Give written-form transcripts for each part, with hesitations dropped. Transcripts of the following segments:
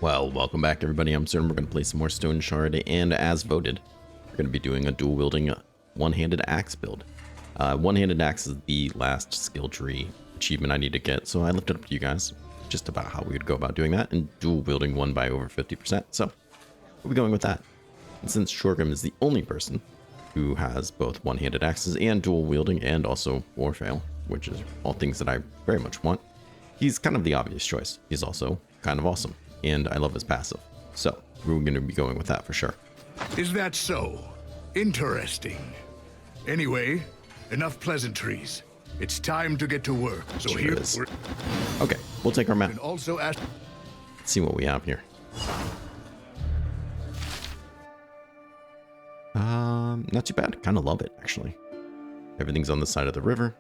Well, welcome back everybody. I'm Absurdum. We're going to play some more Stoneshard, and as voted, we're going to be doing a dual wielding one-handed axe build. One-handed axe is the last skill tree achievement I need to get, so I left it up to you guys just about how we would go about doing that, and dual wielding one by over 50%, so we'll be going with that. And since Jorgrim is the only person who has both one-handed axes and dual wielding and also warfail, which is all things that I very much want, he's kind of the obvious choice. He's also kind of awesome, and I love his passive, so we're going to be going with that for sure. Is that so? Interesting. Anyway, enough pleasantries. It's time to get to work. So Sure here is. we're... Okay, we'll take our map. And also ask... Let's see what we have here. Not too bad. Kind of love it, actually. Everything's on the side of the river.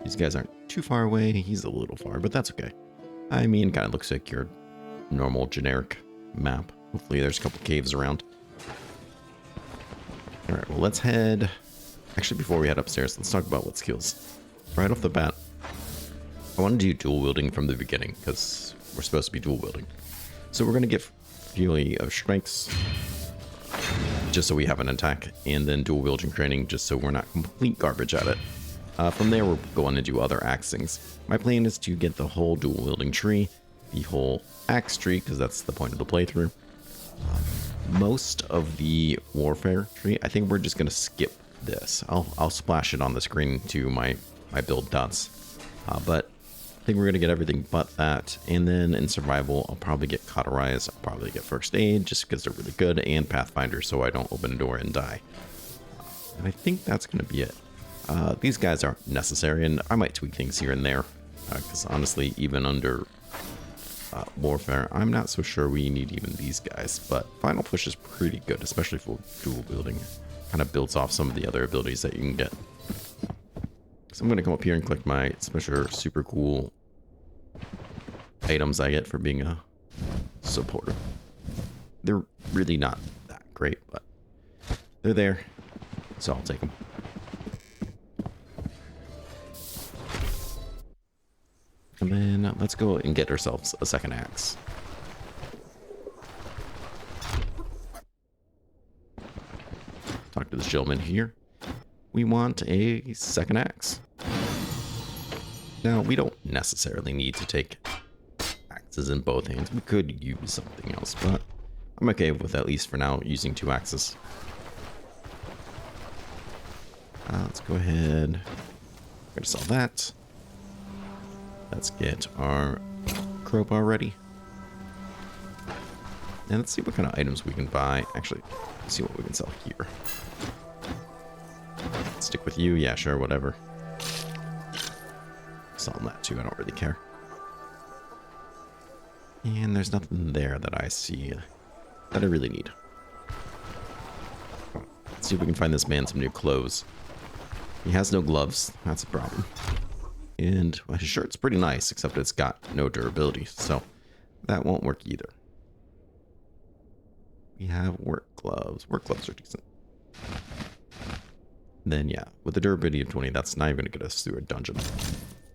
These guys aren't too far away. He's a little far, but that's okay. I mean, kind of looks like your normal generic map. Hopefully there's a couple caves around. All right, well, let's head... Actually, before we head upstairs, let's talk about what skills. Right off the bat, I want to do dual wielding from the beginning, because we're supposed to be dual wielding. So we're going to get Fury of Strengths, just so we have an attack, and then dual wielding training, just so we're not complete garbage at it. From there, we're going to do other axe things. My plan is to get the whole dual wielding tree, the whole axe tree, because that's the point of the playthrough. Most of the warfare tree, I think we're just going to skip this. I'll splash it on the screen to my build dots. But I think we're going to get everything but that. And then in survival, I'll probably get Cauterize. I'll probably get First Aid, just because they're really good, and Pathfinder, so I don't open a door and die. And I think that's going to be it. These guys aren't necessary, and I might tweak things here and there. Because honestly, even under warfare, I'm not so sure we need even these guys. But Final Push is pretty good, especially for dual wielding. Kind of builds off some of the other abilities that you can get. So I'm going to come up here and click my special super cool items I get for being a supporter. They're really not that great, but they're there, so I'll take them. And then let's go and get ourselves a second axe. Talk to this gentleman here. We want a second axe. Now, we don't necessarily need to take axes in both hands. We could use something else, but I'm okay with, at least for now, using two axes. Let's go ahead. We're gonna sell that. Let's get our crowbar ready. And let's see what kind of items we can buy. Actually, let's see what we can sell here. Stick with you. Yeah, sure, whatever. Selling that too. I don't really care. And there's nothing there that I see that I really need. Let's see if we can find this man some new clothes. He has no gloves. That's a problem. And well, his shirt's pretty nice, except it's got no durability, so that won't work either. We have work gloves. Work gloves are decent. Then yeah, with the durability of 20, that's not even going to get us through a dungeon.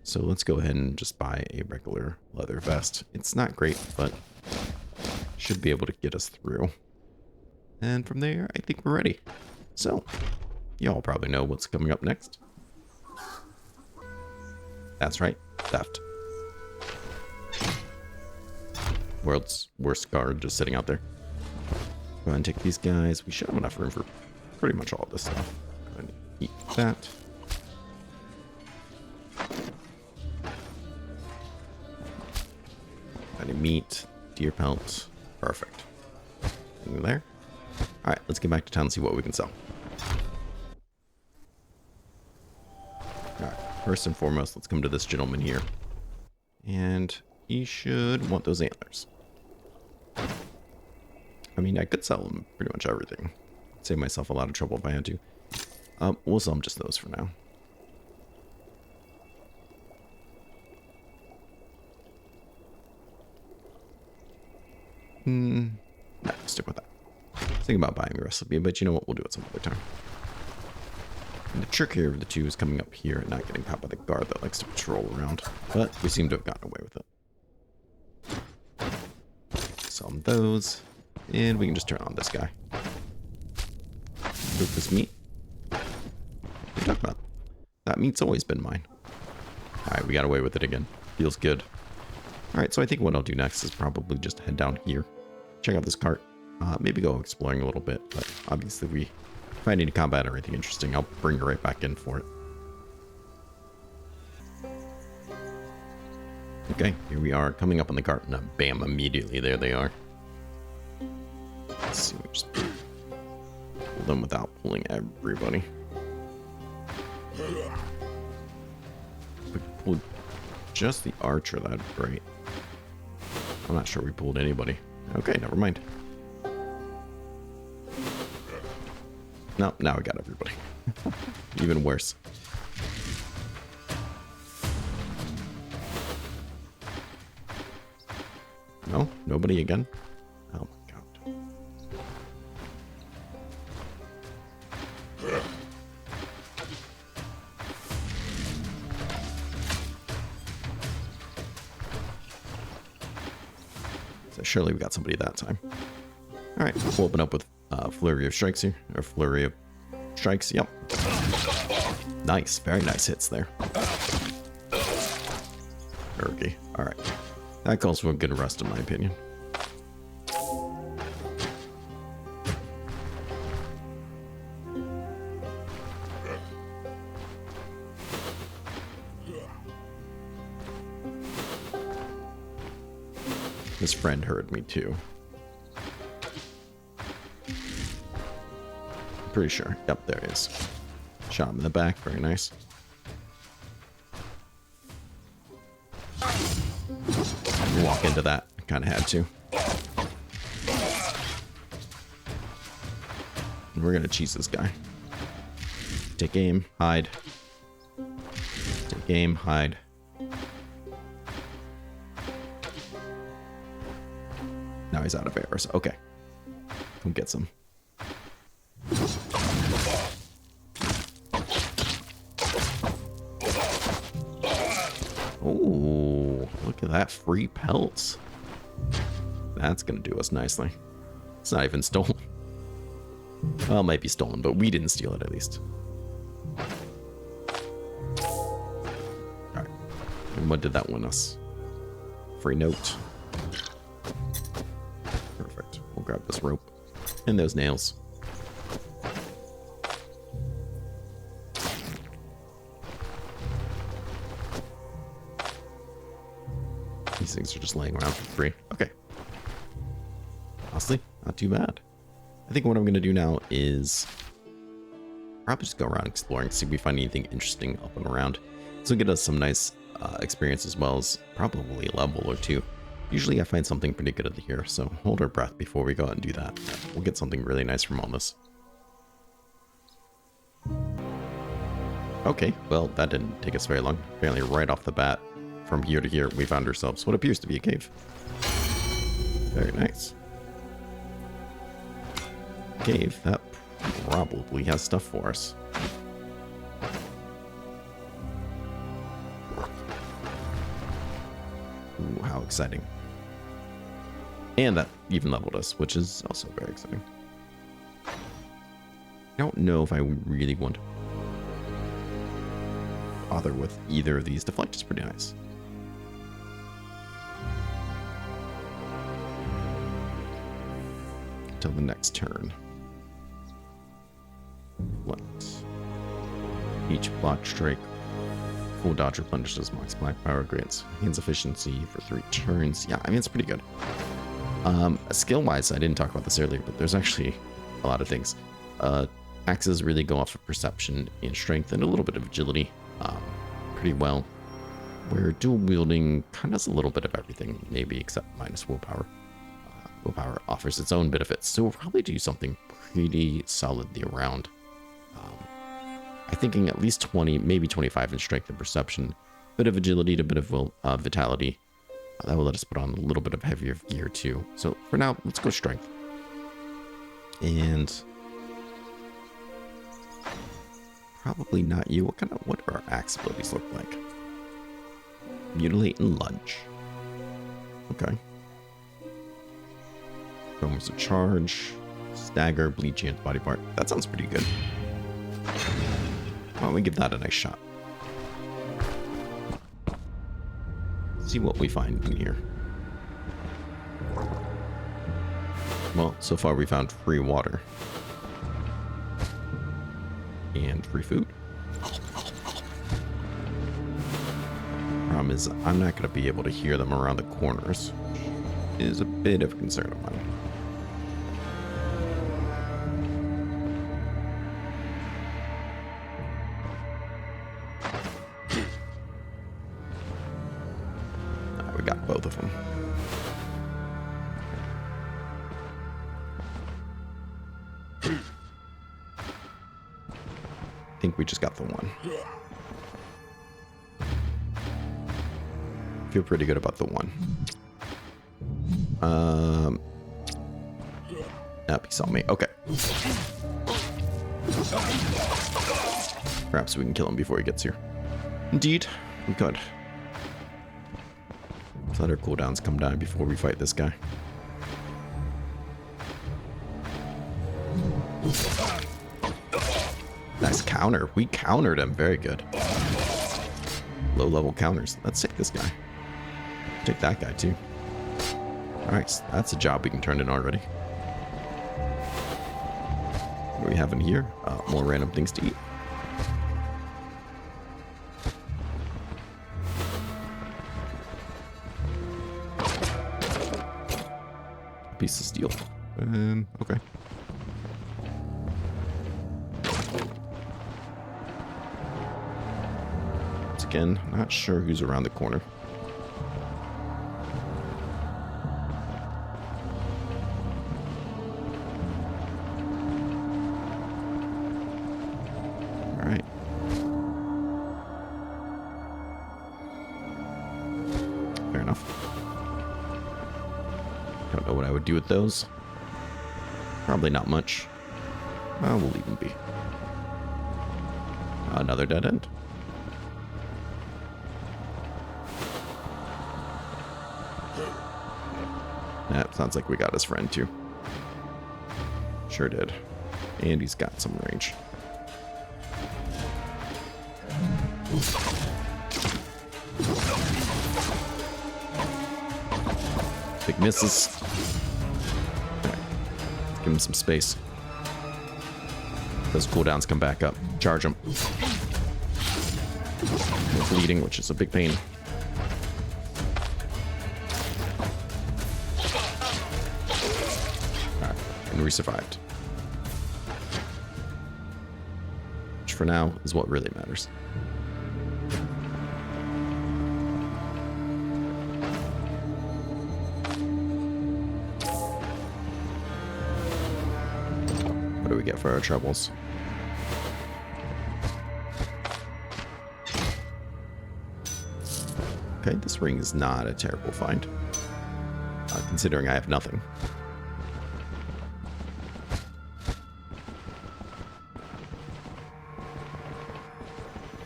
So let's go ahead and just buy a regular leather vest. It's not great, but should be able to get us through. And from there, I think we're ready. So, y'all probably know what's coming up next. That's right, theft. World's worst guard just sitting out there. Go ahead and take these guys. We should have enough room for pretty much all this stuff. Go ahead and eat that. Any meat, deer pelt, perfect. Anything there? All right, let's get back to town and see what we can sell. All right, first and foremost, let's come to this gentleman here, and he should want those antlers. I mean, I could sell him pretty much everything. Save myself a lot of trouble if I had to. We'll sell him just those for now. No, stick with that. Think about buying the recipe, but you know what? We'll do it some other time. And the trickier of the two is coming up here and not getting caught by the guard that likes to patrol around. But we seem to have gotten away with it. sell him those. And we can just turn on this guy. Cook this meat. What are you talking about? That meat's always been mine. Alright, we got away with it again. Feels good. Alright, so I think what I'll do next is probably just head down here. Check out this cart. Maybe go exploring a little bit, but obviously if I need to combat or anything interesting, I'll bring you right back in for it. Okay, here we are, coming up on the cart, and bam, immediately there they are. Let's see, we just pull them without pulling everybody. If we pulled just the archer, that'd be great. I'm not sure we pulled anybody. Okay, never mind. No, now we got everybody. Even worse. No? Nobody again? Oh my god. So surely we got somebody that time. Alright, we'll open up with flurry of strikes here. Or flurry of strikes, yep. Nice, very nice hits there. Okay, alright. That calls for a good rest in my opinion. His friend heard me too. I'm pretty sure. Yep, there he is. Shot him in the back. Very nice. Walk into that. Kind of had to. And we're going to cheese this guy. Take aim. Hide. Take aim. Hide. Now he's out of arrows. Okay. Come get some. Oh, look at that. Free pelts. That's going to do us nicely. It's not even stolen. Well, it might be stolen, but we didn't steal it at least. Alright. And what did that win us? Free note. Perfect. We'll grab this rope. And those nails. These things are just laying around for free. Okay. Honestly, not too bad. I think what I'm going to do now is probably just go around exploring, see if we find anything interesting up and around. This will get us some nice experience as well as probably a level or two. Usually I find something pretty good here, so hold our breath before we go out and do that. We'll get something really nice from all this. Okay, well, that didn't take us very long. Apparently right off the bat, from here to here, we found ourselves what appears to be a cave. Very nice. Cave that probably has stuff for us. Ooh, how exciting. And that even leveled us, which is also very exciting. I don't know if I really want to bother with either of these. Deflect is pretty nice. Until the next turn. What? Each block strike. Full dodge replenishes max black power, grants hands efficiency for 3 turns. Yeah, I mean, it's pretty good. Skill-wise, I didn't talk about this earlier, but there's actually a lot of things. Axes really go off of perception and strength and a little bit of agility pretty well. Where dual wielding kind of has a little bit of everything, maybe except minus willpower. Willpower offers its own benefits, so we'll probably do something pretty solidly around. I'm thinking at least 20, maybe 25 in strength and perception. Bit of agility to a bit of vitality. That will let us put on a little bit of heavier gear too. So for now, let's go strength. And probably not you. What do our axe abilities look like? Mutilate and lunge. Okay. Almost a charge. Stagger, bleach, and body part. That sounds pretty good. Why don't we give that a nice shot? See what we find in here. Well, so far we found free water. And free food. Problem is, I'm not going to be able to hear them around the corners, which is a bit of a concern of mine. We got both of them. I think we just got the one. Feel pretty good about the one. Nope, he saw me. Okay. Perhaps we can kill him before he gets here. Indeed, we could. Let's let our cooldowns come down before we fight this guy. Nice counter. We countered him. Very good. Low level counters. Let's take this guy. Take that guy too. Alright, that's a job we can turn in already. What do we have in here? More random things to eat. Piece of steel. Okay. Once again, not sure who's around the corner. Alright. Fair enough. Don't know what I would do with those. Probably not much. We'll leave them be. Another dead end. That sounds like we got his friend too. Sure did. And he's got some range. Big misses. Right. Give him some space. Those cooldowns come back up. Charge him. We're bleeding, which is a big pain. Alright, and we survived. Which for now is what really matters. What do we get for our troubles? Okay, this ring is not a terrible find, considering I have nothing.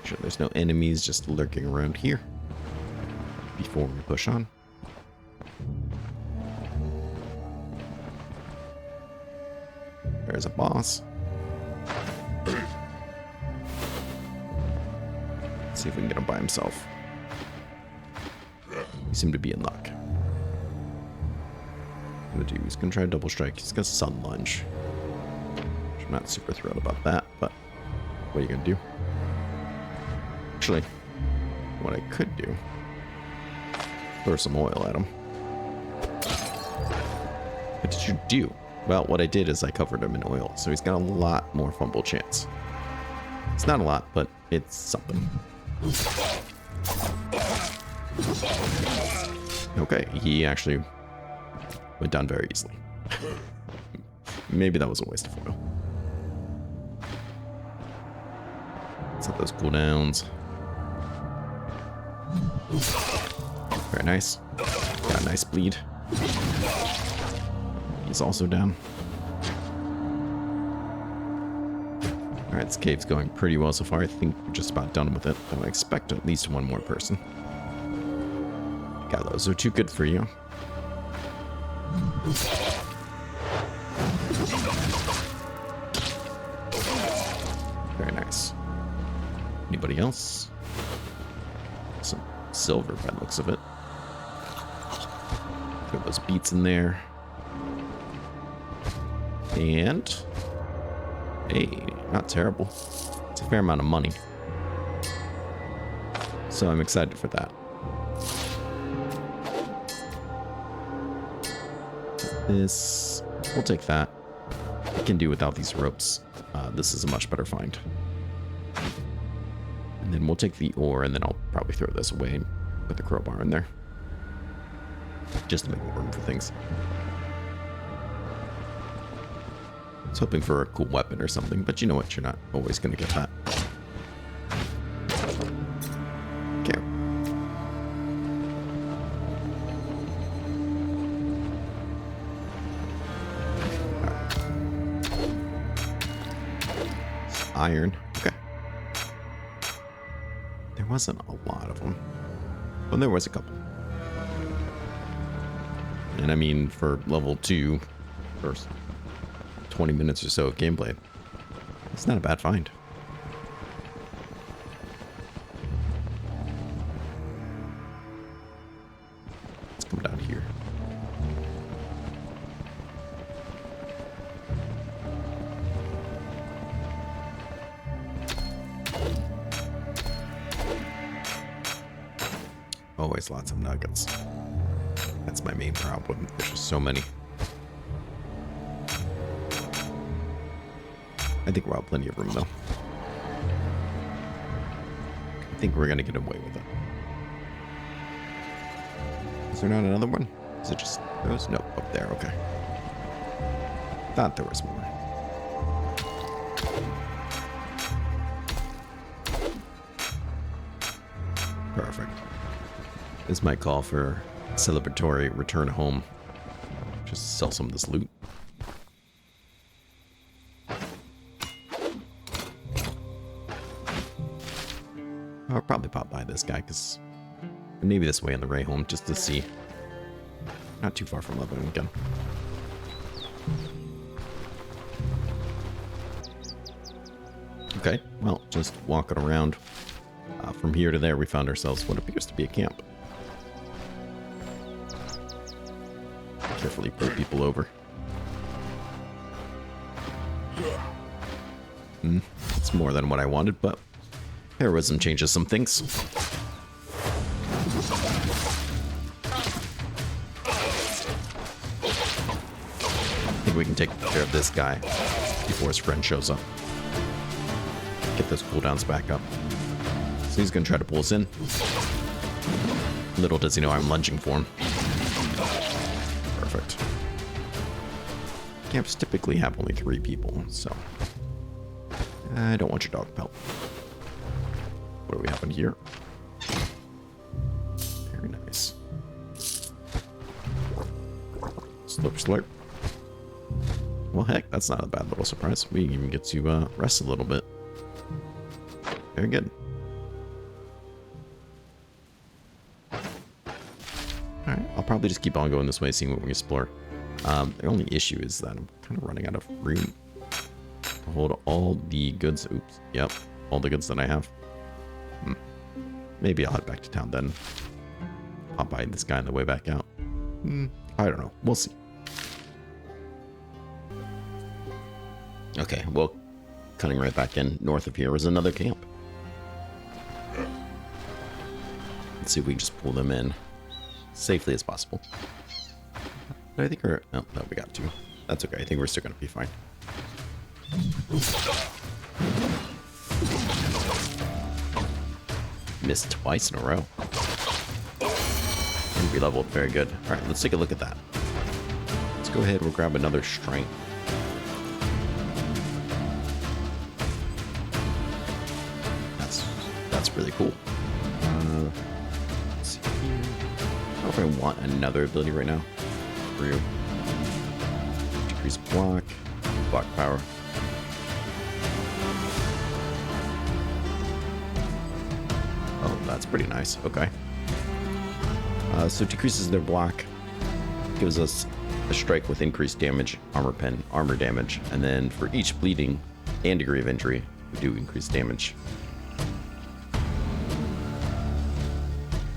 Sure, there's no enemies just lurking around here before we push on. There's a boss. Let's see if we can get him by himself. He seemed to be in luck. What do? He's gonna try a double strike. He's got sun lunge. I'm not super thrilled about that, but what are you gonna do? Actually, what I could do, throw some oil at him. What did you do? Well, what I did is I covered him in oil, so he's got a lot more fumble chance. It's not a lot, but it's something. Okay, he actually went down very easily. Maybe that was a waste of oil. Set those cooldowns. Very nice. Got a nice bleed. He's also down. Alright, this cave's going pretty well so far. I think we're just about done with it. I expect at least one more person. God, those are too good for you. Very nice. Anybody else? Some silver by the looks of it. Put those beets in there. And... hey, not terrible. It's a fair amount of money. So I'm excited for that. This... we'll take that. I can do without these ropes. This is a much better find. And then we'll take the ore, and then I'll probably throw this away and put the crowbar in there. Just to make room for things. I was hoping for a cool weapon or something, but you know what? You're not always going to get that. Okay. Iron. Okay. There wasn't a lot of them. Well, there was a couple. And I mean, for level 2, first 20 minutes or so of gameplay, it's not a bad find. Let's come down here. Always lots of nuggets. That's my main problem. There's just so many. I think we'll have plenty of room, though. I think we're going to get away with it. Is there not another one? Is it just those? Nope, up there. Okay. Thought there was more. Perfect. This might call for celebratory return home. Just sell some of this loot. I'll probably pop by this guy, because maybe this way on the way home, just to see. Not too far from Lebanon again. Okay, well, just walking around. From here to there, we found ourselves what appears to be a camp. Carefully pull people over. It's more than what I wanted, but heroism changes some things. I think we can take care of this guy before his friend shows up. Get those cooldowns back up. So he's going to try to pull us in. Little does he know I'm lunging for him. Perfect. Camps typically have only 3 people, so I don't want your dog pelt. What do we have in here? Very nice. Slurp, slurp. Well, heck, that's not a bad little surprise. We even get to rest a little bit. Very good. Alright, I'll probably just keep on going this way, seeing what we explore. The only issue is that I'm kind of running out of room to hold all the goods. Oops, yep, all the goods that I have. Maybe I'll head back to town then. Pop by this guy on the way back out. I don't know. We'll see. Okay, well, cutting right back in. North of here was another camp. Let's see if we can just pull them in safely as possible. But I think we're... oh, no, we got to. That's okay. I think we're still going to be fine. Missed twice in a row. And we leveled very good. All right, let's take a look at that. Let's go ahead. We'll grab another strength. That's really cool. Let's see here. I don't know if I want another ability right now. Through. Decrease block power. Oh, that's pretty nice. Okay. So decreases their block, gives us a strike with increased damage, armor pen, armor damage, and then for each bleeding and degree of injury, we do increase damage.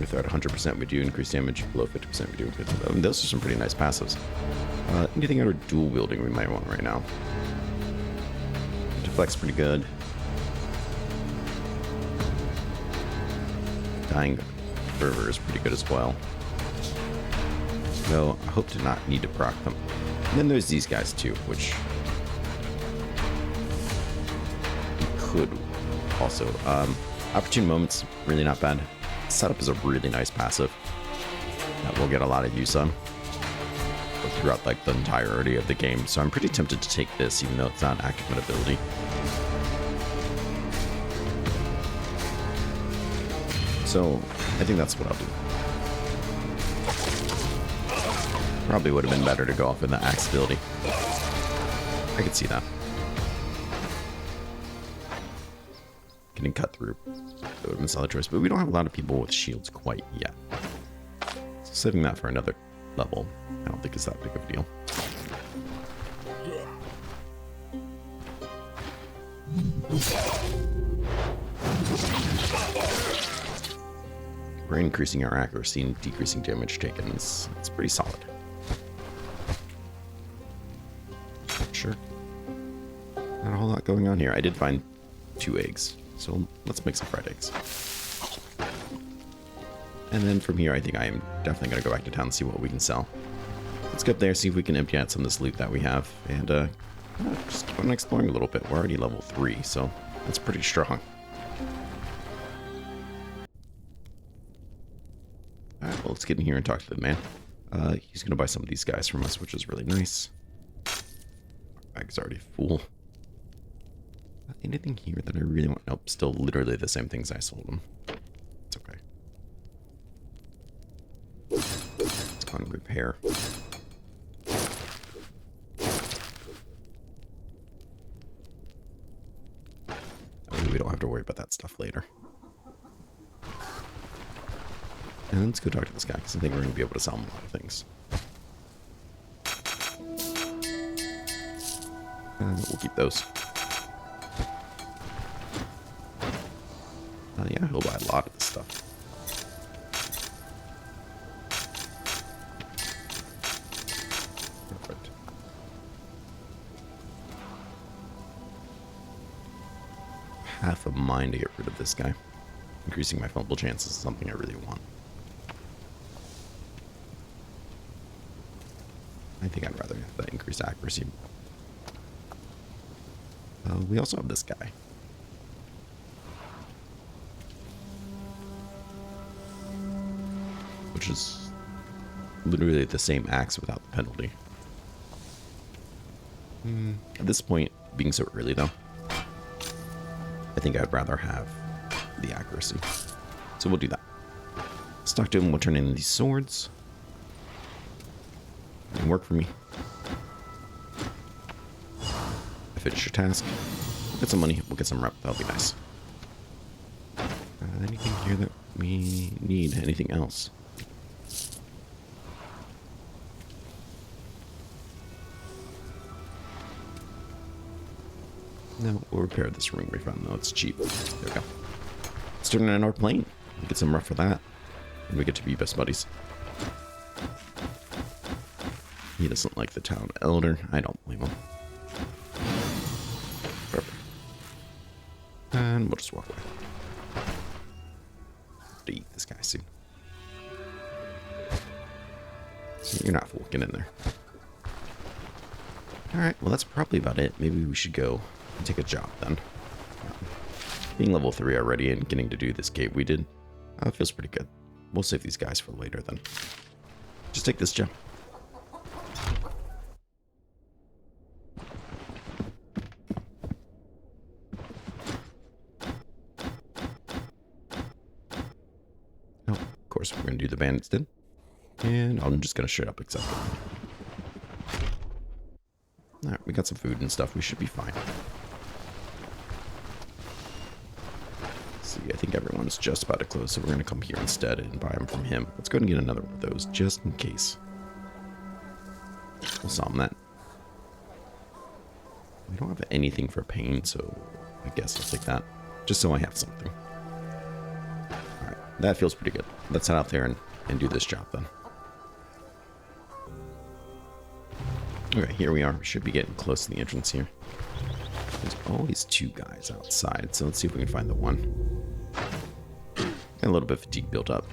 If they're at 100%, we do increase damage. Below 50%, we do increase damage. I mean, those are some pretty nice passives. Anything out of dual wielding we might want right now. Deflect's pretty good. Dying Fervor is pretty good as well. Though I hope to not need to proc them. And then there's these guys too, which we could also. Opportune Moments, really not bad. Setup is a really nice passive that we'll get a lot of use on throughout like the entirety of the game. So I'm pretty tempted to take this, even though it's not an active ability. So I think that's what I'll do. Probably would have been better to go off with the axe ability. I could see that. Getting cut through. That would have been a solid choice, but we don't have a lot of people with shields quite yet. So saving that for another level, I don't think is that big of a deal. We're increasing our accuracy and decreasing damage taken. It's pretty solid. Sure. Not a whole lot going on here. I did find 2 eggs, so let's make some fried eggs. And then from here, I think I am definitely going to go back to town and see what we can sell. Let's go up there, see if we can empty out some of this loot that we have, and just keep on exploring a little bit. We're already level 3, so that's pretty strong. Alright, well, let's get in here and talk to the man. He's going to buy some of these guys from us, which is really nice. Our bag's already full. Anything here that I really want? Nope, still literally the same things I sold him. It's okay. Let's go and repair. We don't have to worry about that stuff later. And let's go talk to this guy, because I think we're going to be able to sell him a lot of things. We'll keep those. Yeah, he'll buy a lot of this stuff. Perfect. Half a mind to get rid of this guy. Increasing my fumble chances is something I really want. I think I'd rather have that increased accuracy. We also have this guy. Which is literally the same axe without the penalty. At this point, being so early though, I think I'd rather have the accuracy. So we'll do that. Let's talk to him. We'll turn in these swords. Didn't work for me. I finished your task. We'll get some money. We'll get some rep. That'll be nice. Anything here that we need? Anything else? No, we'll repair this ring we found, though. It's cheap. There we go. Let's turn in our plane. We get some rough for that. And we get to be best buddies. He doesn't like the town elder. I don't blame him. Perfect. And we'll just walk away. Have to eat this guy soon. You're not full. Get in there. Alright, well that's probably about it. Maybe we should go and take a job then. Being level 3 already and getting to do this gate we did, feels pretty good. We'll save these guys for later then. Just take this job. Oh, of course we're going to do the bandits then. And I'm just going to straight up accept it. Alright, we got some food and stuff. We should be fine. See, I think everyone's just about to close, so we're going to come here instead and buy them from him. Let's go ahead and get another one of those, just in case. We'll solve that. We don't have anything for pain, so I guess I'll take that. Just so I have something. Alright, that feels pretty good. Let's head out there and do this job then. Okay, here we are. We should be getting close to the entrance here. There's always two guys outside, so let's see if we can find the one. Got a little bit of fatigue built up.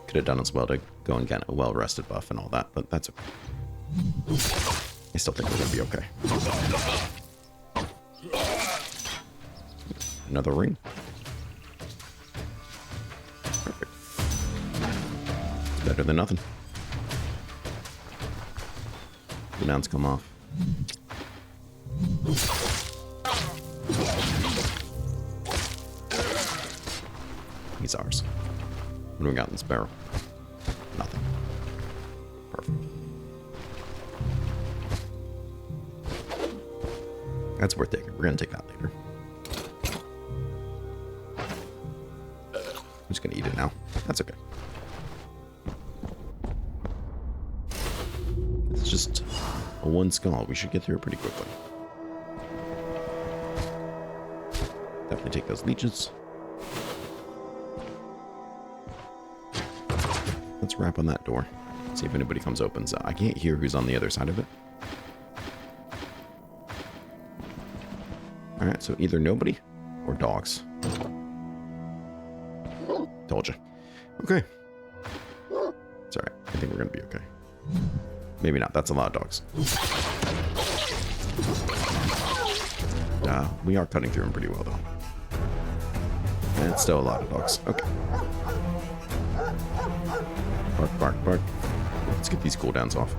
Could have done as well to go and get a well-rested buff and all that, but that's okay. I still think we're going to be okay. Another ring. Perfect. Better than nothing. The nouns come off. He's ours. What do we got in this barrel? Nothing. Perfect. That's worth taking. We're going to take that later. I'm just going to eat it now. That's okay. It's just a one skull. We should get through it pretty quickly. Definitely take those leeches. Let's rap on that door. See if anybody comes open. So I can't hear who's on the other side of it. Alright, so either nobody or dogs. Told you. Okay. It's alright. I think we're going to be okay. Maybe not. That's a lot of dogs. We are cutting through them pretty well, though. And it's still a lot of dogs. Okay. Bark, bark, bark. Let's get these cooldowns off.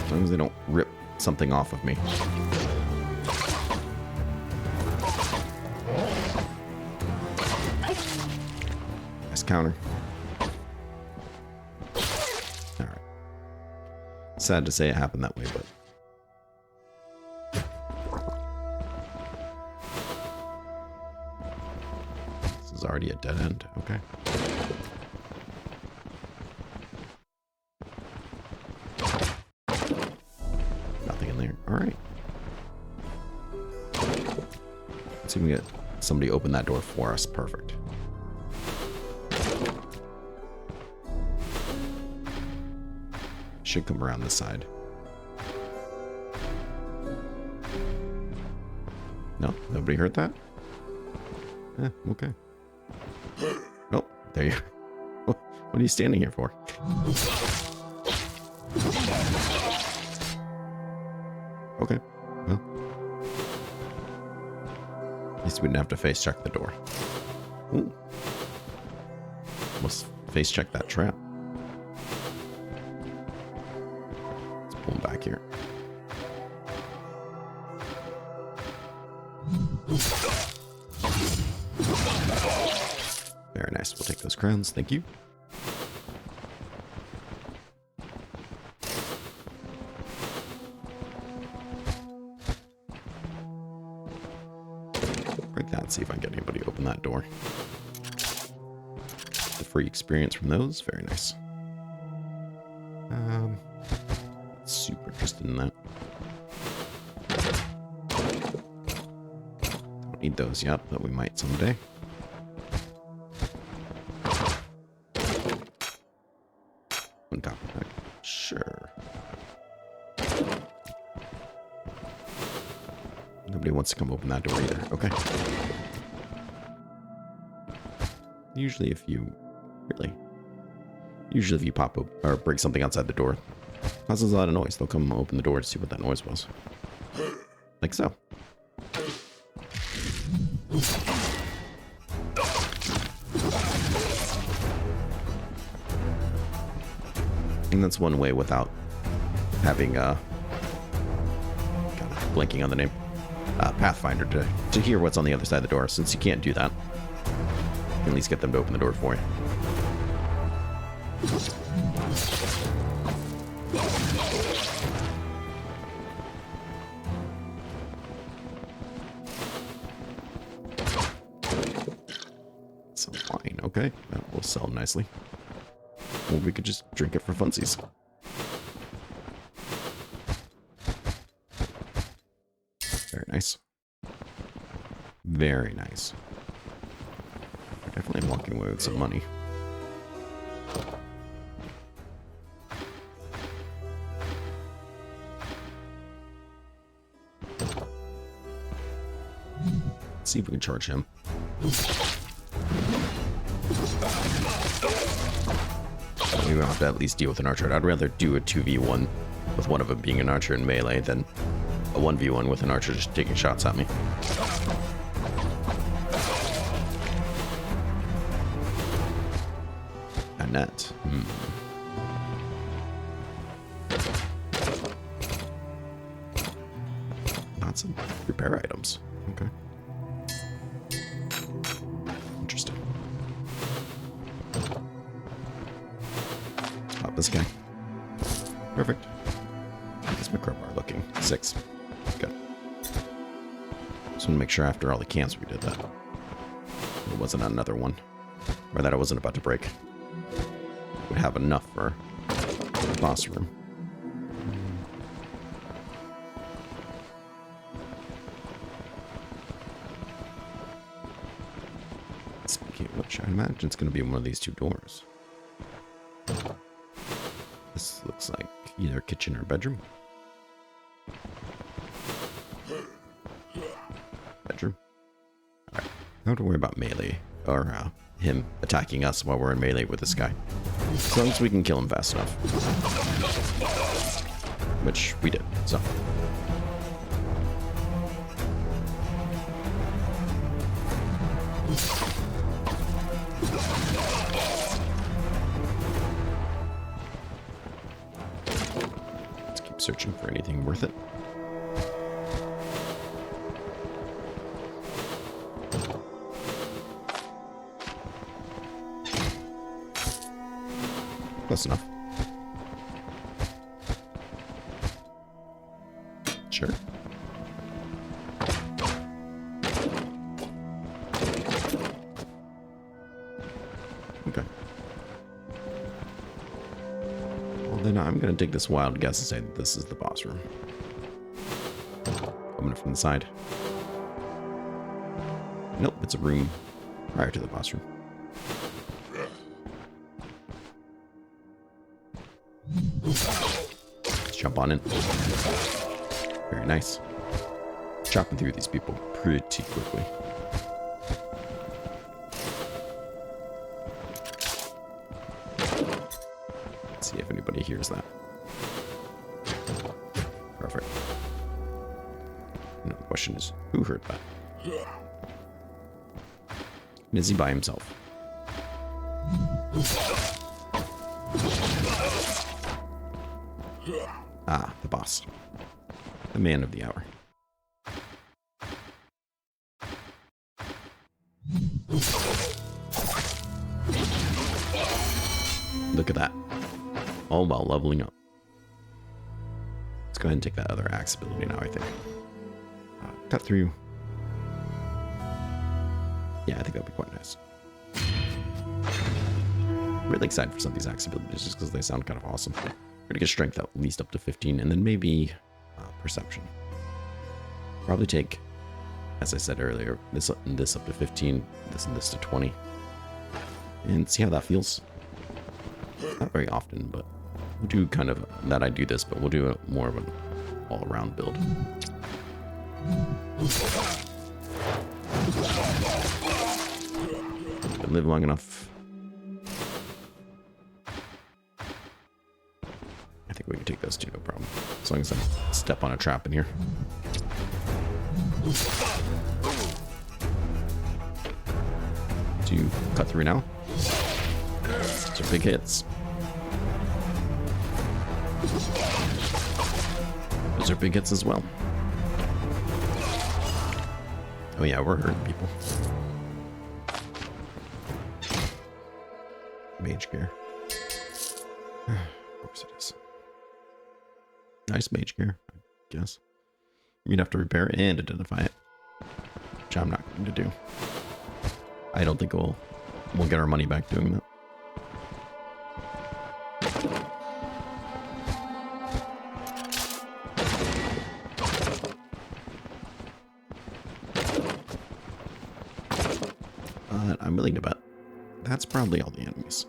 As long as they don't rip something off of me. Nice counter. Alright. Sad to say it happened that way, but... This is already a dead end. Okay. Nothing in there. Alright. Let's see if we can get somebody open that door for us. Perfect. Should come around this side. No? Nobody heard that? Eh, okay. Oh, there you are. What are you standing here for? Okay. Well. At least we didn't have to face check the door. Ooh. Let's face check that trap. Let's pull him back here. Very nice. We'll take those crowns. Thank you. Break that. See if I can get anybody to open that door. The free experience from those. Very nice. Super interested in that. Don't need those yet, but we might someday. One copper pack. Sure. Nobody wants to come open that door either. Okay. Usually if you pop up or break something outside the door, causes a lot of noise. They'll come open the door to see what that noise was. Like so. And that's one way without having blinking on the name Pathfinder to hear what's on the other side of the door. Since you can't do that, you can at least get them to open the door for you. Okay, that will sell nicely. Or we could just drink it for funsies. Very nice. Very nice. We're definitely walking away with some money. Let's see if we can charge him. We will have to at least deal with an archer. I'd rather do a 2v1 with one of them being an archer in melee than a 1v1 with an archer just taking shots at me. A net. Lots of repair items. Okay. Interesting. Let's pop this guy. Perfect. How's my crowbar looking? 6. Good. Just want to make sure after all the camps we did that it wasn't another one. Or that I wasn't about to break. Would have enough for the boss room. Speaking of which, I imagine it's going to be one of these two doors. This looks like either kitchen or bedroom. Bedroom. Alright. Don't have to worry about melee or him attacking us while we're in melee with this guy. As long as we can kill him fast enough. Which we did, so. Let's keep searching for anything worth it. Close enough. Sure. Okay. Well, then I'm going to take this wild guess and say that this is the boss room. Coming from the side. Nope, it's a room prior to the boss room. Let's jump on in. Very nice. Chopping through these people pretty quickly. Let's see if anybody hears that. Perfect. Now the question is, who heard that? And is he by himself? Ah, the boss. The man of the hour. Look at that. All while leveling up. Let's go ahead and take that other axe ability now, I think. Cut through. Yeah, I think that'd be quite nice. Really excited for some of these axe abilities just because they sound kind of awesome. We're gonna get strength at least up to 15, and then maybe perception. Probably take, as I said earlier, this up to 15, this and this to 20, and see how that feels. Not very often, but we'll do kind of that. I do this, but we'll do more of an all-around build. Been live long enough. I think we can take those two, no problem. As long as I step on a trap in here. Do you cut through now? Those are big hits. Those are big hits as well. Oh yeah, we're hurting people. Mage gear. Of course it is. Nice mage gear, I guess. You'd have to repair and identify it, which I'm not going to do. I don't think we'll We'll get our money back doing that. I'm willing to bet that's probably all the enemies.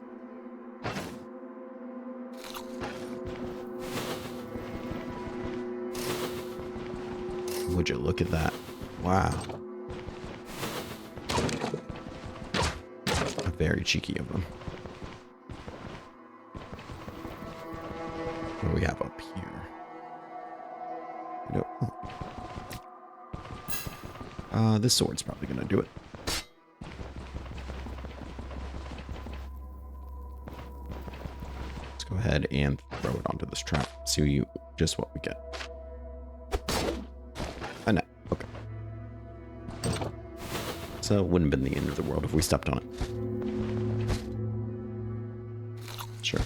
Would you look at that? Wow. Very cheeky of them. What do we have up here? Nope. This sword's probably gonna do it. Let's go ahead and throw it onto this trap. See just what we get. A net. Okay. So it wouldn't have been the end of the world if we stepped on it. Sure.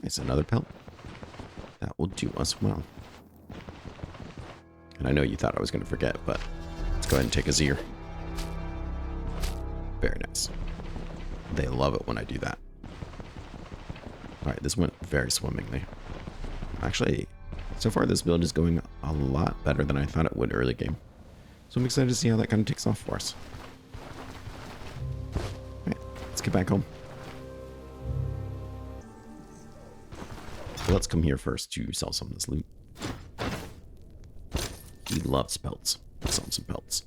Nice, another pelt. That will do us well. And I know you thought I was going to forget, but let's go ahead and take his ear. Very nice. They love it when I do that. Alright, this went very swimmingly. Actually, so far this build is going a lot better than I thought it would early game. So I'm excited to see how that kind of takes off for us. Alright, let's get back home. So let's come here first to sell some of this loot. He loves pelts. Let's sell him some pelts.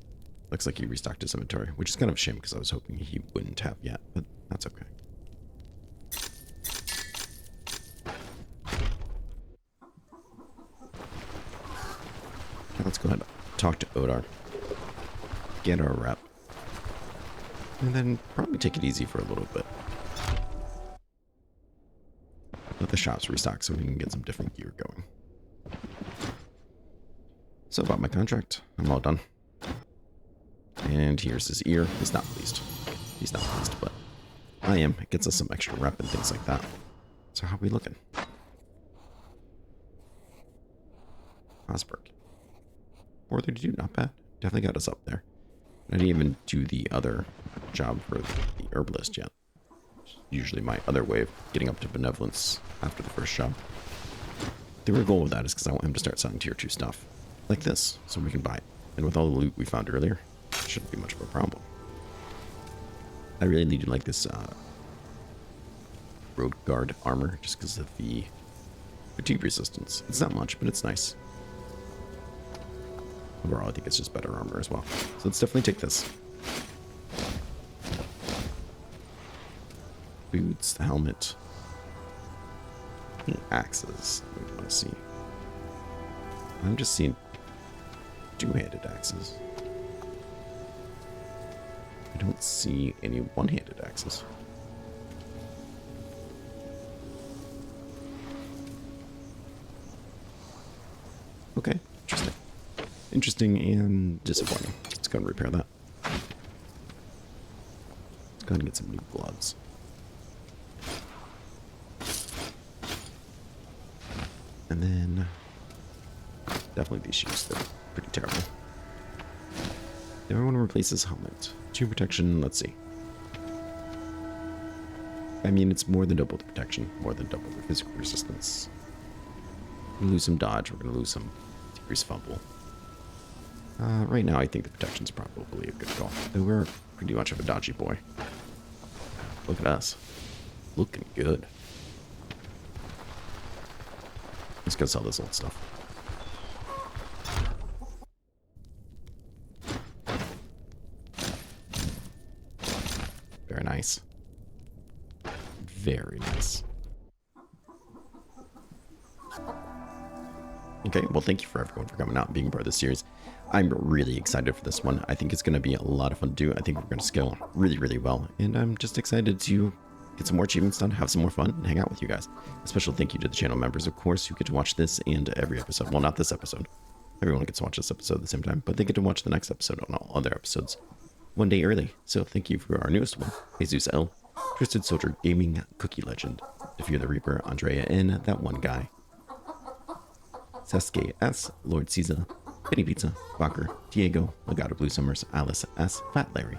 Looks like he restocked his inventory, which is kind of a shame because I was hoping he wouldn't have yet, but that's okay. Now let's go ahead and talk to Aldor. Get our rep. And then probably take it easy for a little bit. Let the shops restock so we can get some different gear going. So about my contract, I'm all done. And here's his ear. He's not pleased. He's not pleased, but I am. It gets us some extra rep and things like that. So how are we looking? Osbrook. 432, not bad. Definitely got us up there. I didn't even do the other job for the herbalist yet. Usually my other way of getting up to benevolence after the first job. The real goal with that is because I want him to start selling tier 2 stuff. Like this, so we can buy it. And with all the loot we found earlier, it shouldn't be much of a problem. I really do like this road guard armor, just because of the fatigue resistance. It's not much, but it's nice. Overall, I think it's just better armor as well. So let's definitely take this. Boots, the helmet. Axes. What do you want to see? I'm just seeing two-handed axes. I don't see any one-handed axes. Okay, interesting. Interesting and disappointing. Let's go and repair that. Let's go ahead and get some new gloves. And then definitely these shoes, they're pretty terrible. Do I want to replace his helmet? 2 protection, let's see. I mean, it's more than double the protection, more than double the physical resistance. We're gonna lose some dodge, we're gonna lose some decreased fumble. Right now, I think the protection's probably a good call. Though we're pretty much of a dodgy boy. Look at us. Looking good. Let's go sell this old stuff. Very nice. Very nice. Okay, well, thank you for everyone for coming out and being part of this series. I'm really excited for this one. I think it's going to be a lot of fun to do. I think we're going to scale really, really well. And I'm just excited to get some more achievements done, have some more fun, and hang out with you guys. A special thank you to the channel members, of course, who get to watch this and every episode. Well, not this episode. Everyone gets to watch this episode at the same time, but they get to watch the next episode on all other episodes one day early. So thank you for our newest one, Jesus L, Twisted Soldier Gaming, Cookie Legend, Defear the Reaper, Andrea N, That One Guy, Sasuke S, Lord Caesar, Penny Pizza, Walker, Diego, Legato Blue Summers, Alice S, Fat Larry,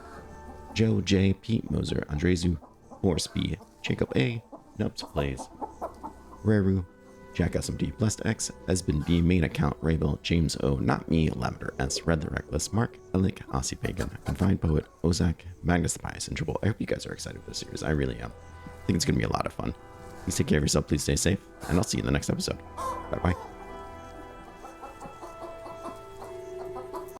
Joe J, Pete Moser, Andrezu, Horse B, Jacob A, Nubs Plays, Reru, Jack SMD, Blessed X, Esbin B, Main Account, Raybel, James O, Not Me, Lavender S, Red the Reckless, Mark, Elik, Aussie Pagan, Confined Poet, Ozak, Magnus the Pious, and Triple. I hope you guys are excited for this series. I really am. I think it's going to be a lot of fun. Please take care of yourself, please stay safe, and I'll see you in the next episode. Bye bye.